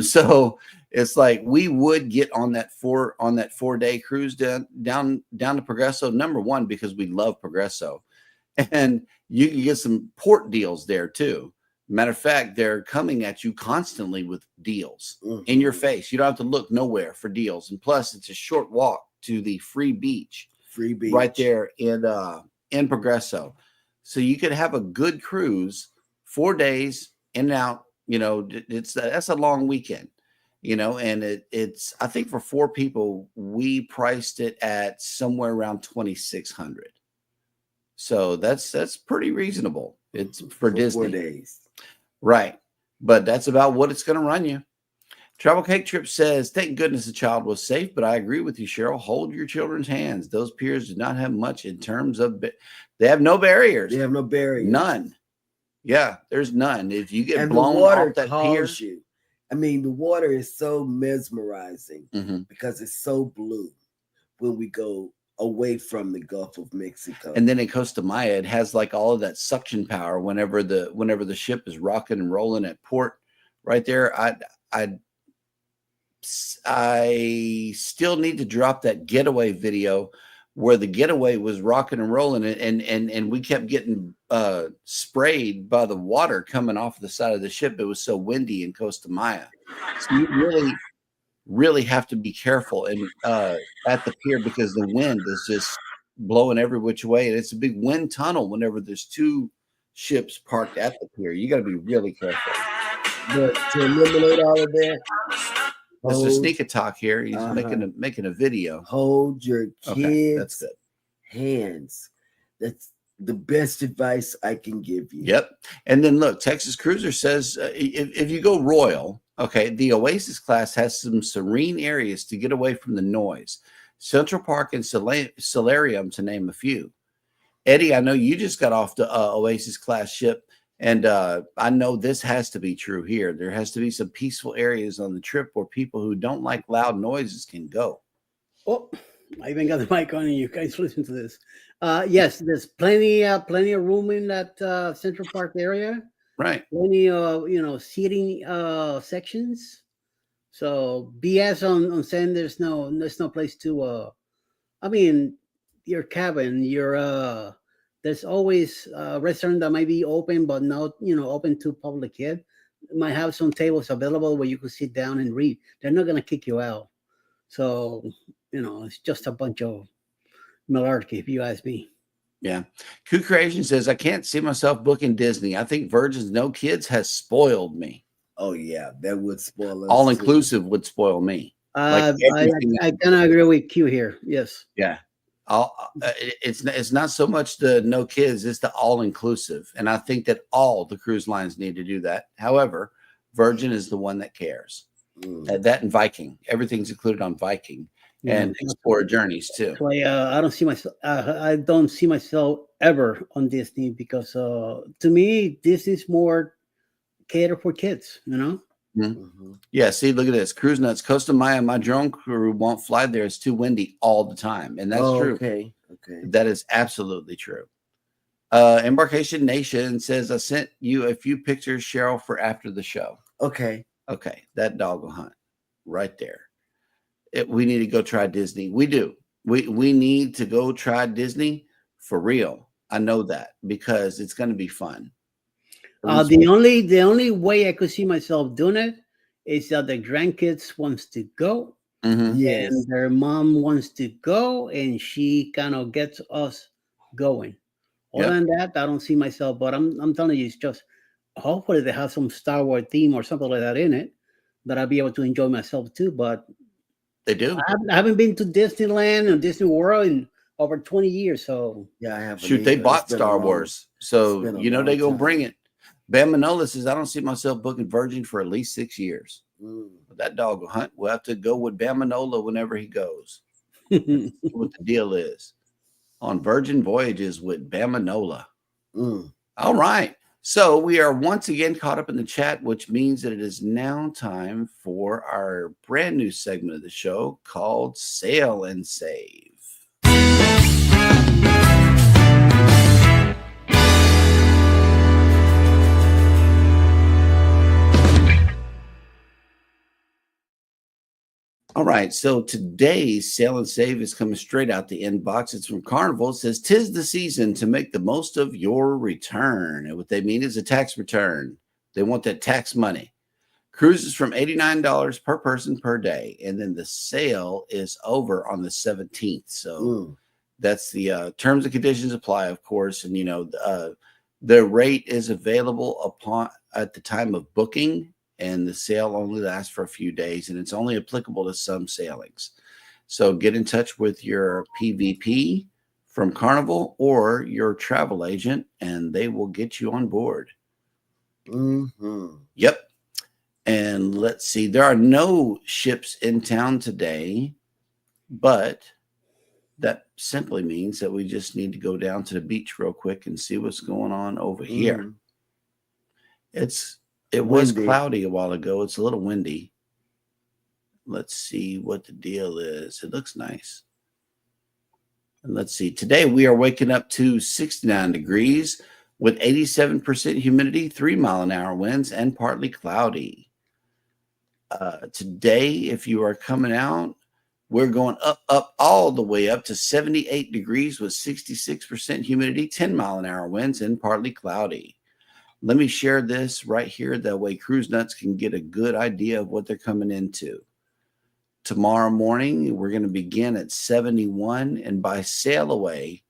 So it's like we would get on that 4-day cruise down to Progresso, number one, because we love Progresso. And you can get some port deals there too. Matter of fact, they're coming at you constantly with deals in your face. You don't have to look nowhere for deals. And plus, it's a short walk to the free beach right there in Progresso. So you could have a good cruise, 4 days in and out. You know, that's a long weekend, you know, and it's, I think for 4 people, we priced it at somewhere around $2,600. So that's pretty reasonable. It's for Disney. 4 days. Right. But that's about what it's going to run you. Travel Cake Trip says, thank goodness the child was safe, but I agree with you, Cheryl. Hold your children's hands. Those piers do not have much in terms of, they have no barriers. They have no barriers. None. Yeah, there's none. If you get and blown the water off that calls pier. you. I mean, the water is so mesmerizing because it's so blue when we go away from the Gulf of Mexico. And then in Costa Maya, it has like all of that suction power whenever the ship is rocking and rolling at port right there. I still need to drop that getaway video where the getaway was rocking and rolling and we kept getting sprayed by the water coming off the side of the ship. It was so windy in Costa Maya. So you really have to be careful and at the pier because the wind is just blowing every which way. And it's a big wind tunnel whenever there's 2 ships parked at the pier. You got to be really careful. But to eliminate all of that, Mr. Sneak Attack here. He's making a video. Hold your kids' that's good. hands. That's the best advice I can give you. Yep. And then look, Texas Cruiser says if you go Royal, okay, the Oasis class has some serene areas to get away from the noise. Central Park and Solarium, to name a few. Eddie, I know you just got off the Oasis class ship. And I know this has to be true here. There has to be some peaceful areas on the trip where people who don't like loud noises can go. Oh, I even got the mic on and you guys listen to this. Yes, there's plenty of room in that Central Park area. Right. Plenty of, seating sections. So BS on saying there's no place to, your cabin, there's always a restaurant that might be open, but not, open to public yet. Might have some tables available where you can sit down and read. They're not going to kick you out. So, it's just a bunch of malarkey, if you ask me. Yeah. Coup Creation says, I can't see myself booking Disney. I think Virgin's No Kids has spoiled me. Oh, yeah. That would spoil us. All inclusive would spoil me. I kind of agree with Q here. Yes. Yeah. It's not so much the no kids, it's the all inclusive. And I think that all the cruise lines need to do that. However, Virgin is the one that cares. That and Viking, everything's included on Viking and Explorer Journeys too. So I don't see myself ever on Disney because to me Disney's more catered for kids, Yeah, see, look at this. Cruise Nuts, Costa Maya, my drone crew won't fly there. It's too windy all the time. And that's true. Okay. That is absolutely true. Embarkation Nation says, I sent you a few pictures, Cheryl, for after the show. Okay. That doggo hunt right there. We need to go try Disney. We do. We need to go try Disney for real. I know that because it's going to be fun. The only way I could see myself doing it is that the grandkids wants to go, Yes. And their mom wants to go, and she kind of gets us going. Other than that, I don't see myself. But I'm telling you, it's just hopefully they have some Star Wars theme or something like that in it that I'll be able to enjoy myself too. But They do. I haven't been to Disneyland or Disney World in over 20 years. So Yeah, I have. Shoot, they bought Star Wars, so you know they gonna bring it. Bam Manola says, I don't see myself booking Virgin for at least 6 years. But that dog will hunt. We'll have to go with Bam Manola whenever he goes. See what the deal is on Virgin Voyages with Bam Manola. All right. So we are once again caught up in the chat, which means that it is now time for our brand new segment of the show called Sail and Save. All right, so today's Sail and Save is coming straight out the inbox. It's from Carnival. It says, 'tis the season to make the most of your return. And what they mean is a tax return. They want that tax money. Cruises from $89 per person per day. And then the sale is over on the 17th. So that's the terms and conditions apply, of course. And, you know, the rate is available at the time of booking. And the sale only lasts for a few days, and it's only applicable to some sailings. So get in touch with your PVP from Carnival or your travel agent, and they will get you on board. Yep. And let's see, there are no ships in town today, but that simply means that we just need to go down to the beach real quick and see what's going on over here. It was cloudy a while ago. It's a little windy. Let's see what the deal is. It looks nice. And let's see. Today we are waking up to 69 degrees with 87% humidity, 3-mile-an-hour winds, and partly cloudy. Today, if you are coming out, we're going up all the way up to 78 degrees with 66% humidity, 10-mile-an-hour winds, and partly cloudy. Let me share this right here. That way Cruise Nuts can get a good idea of what they're coming into. Tomorrow morning, we're going to begin at 71. And by sail away,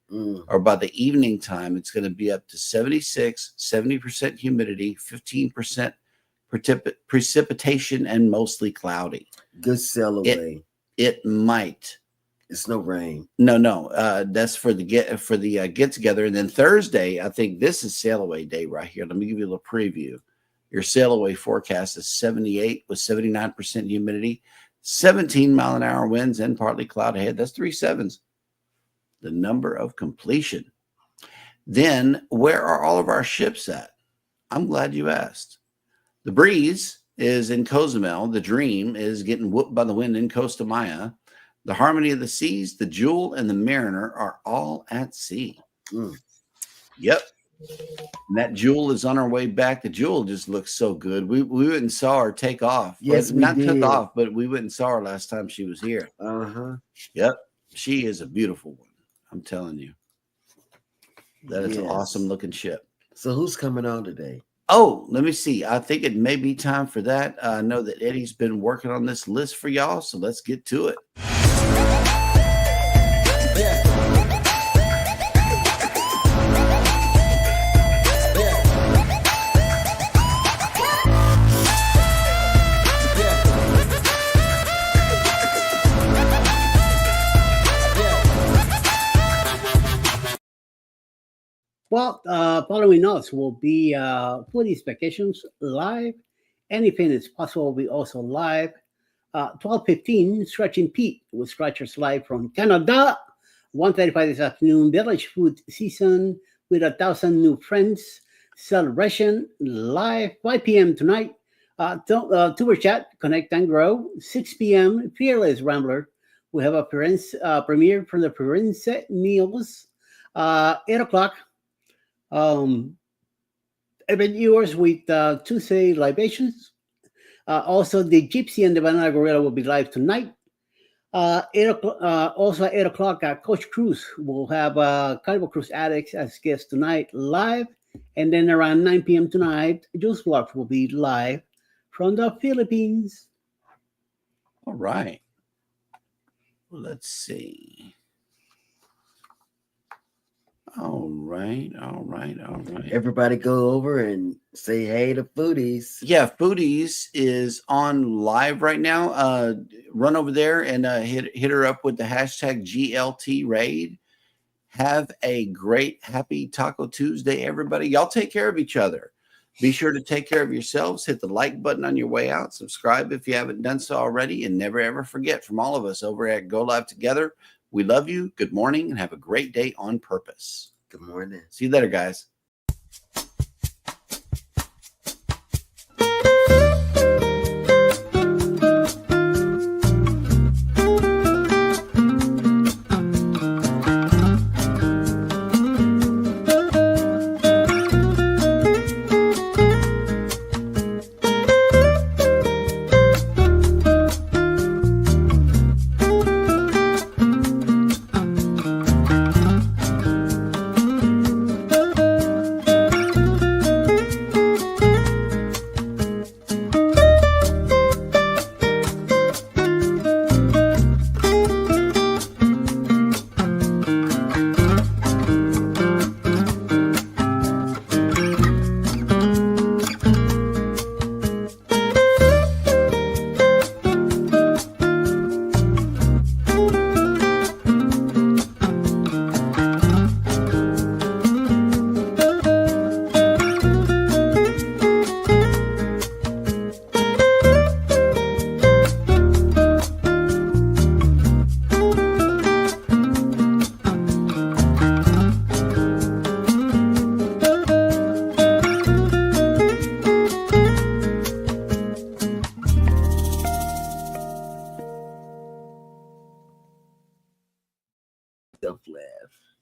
or by the evening time, it's going to be up to 76, 70% humidity, 15% precipitation, and mostly cloudy. Good sail away. It might. It's no rain. No. That's for the get together. And then Thursday, I think this is sail away day right here. Let me give you a little preview. Your sail away forecast is 78 with 79% humidity, 17-mile-an-hour winds, and partly cloud ahead. That's 3 sevens. The number of completion. Then where are all of our ships at? I'm glad you asked. The Breeze is in Cozumel. The Dream is getting whooped by the wind in Costa Maya. The Harmony of the Seas, the Jewel, and the Mariner are all at sea. Yep. And that Jewel is on our way back. The Jewel just looks so good. We went and saw her take off. Yes, we not did. took off, but we went and saw her last time she was here. Yep. She is a beautiful one. I'm telling you. That is an awesome looking ship. So who's coming on today? Oh, let me see. I think it may be time for that. I know that Eddie's been working on this list for y'all, so let's get to it. Well, following us will be Food Expectations live. Anything is possible will be also live. 12:15, Stretching Pete with Scratchers live from Canada. 1:35 this afternoon, Village Food Season with 1,000 new friends. Celebration live, 5 p.m. tonight. Tuber Chat, Connect and Grow. 6 p.m., Fearless Rambler. We have a premiere from the Prince Meals. 8 o'clock. Event viewers with Tuesday libations. Also, the Gypsy and the Banana Gorilla will be live tonight. 8 o'clock. Also, at 8 o'clock, Coach Cruz will have Carnival Cruise Addicts as guests tonight live. And then around 9 p.m. tonight, Juice Vlogs will be live from the Philippines. All right. Let's see. All right. Everybody go over and say hey to Foodies. Yeah, Foodies is on live right now. Run over there and hit her up with the hashtag GLT Raid. Have a great, happy Taco Tuesday, everybody. Y'all take care of each other. Be sure to take care of yourselves. Hit the like button on your way out. Subscribe if you haven't done so already. And never, ever forget, from all of us over at Go Live Together, we love you. Good morning and have a great day on purpose. Good morning. See you later, guys. Self laugh.